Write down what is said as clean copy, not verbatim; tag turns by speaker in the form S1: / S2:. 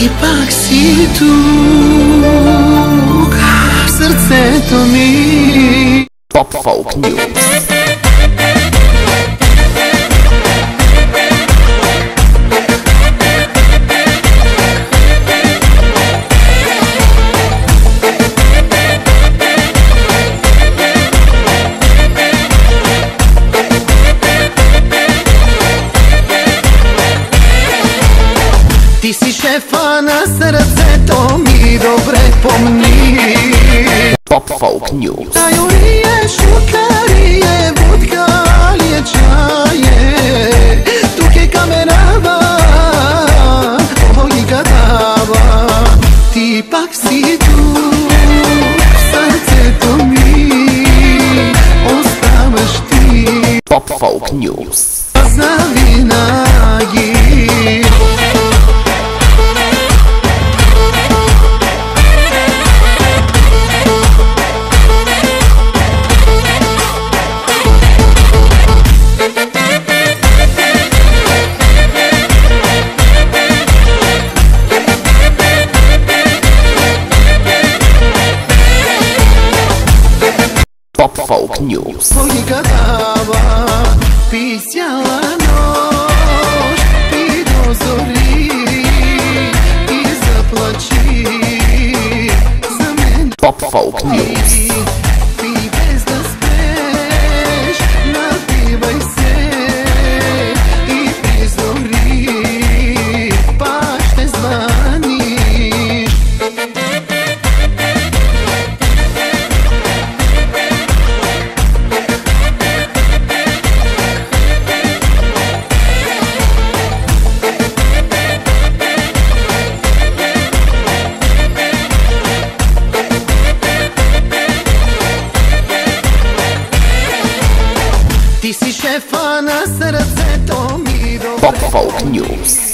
S1: Ти пак си тук в сърцето ми.
S2: Pop Folk News.
S1: Ти си шефа на сърцето ми, добре помни.
S2: Pop Folk News.
S1: Чайо ли е, шутка ли е, будка ли е, чае, тук е камерава, ой гадава. Ти пак си тук в сърцето ми, оставаш ти
S2: Pop Folk News.
S1: завинаги.
S2: Pop Folk News.
S1: Ой гадава, пи цяла нощ, пи до зори и заплачи за мен.
S2: Pop Folk News.
S1: Пи без да спреш, напивай се и при зори пак ще звъниш. Ти си шефа на сърцето ми, добре.
S2: Pop Folk News.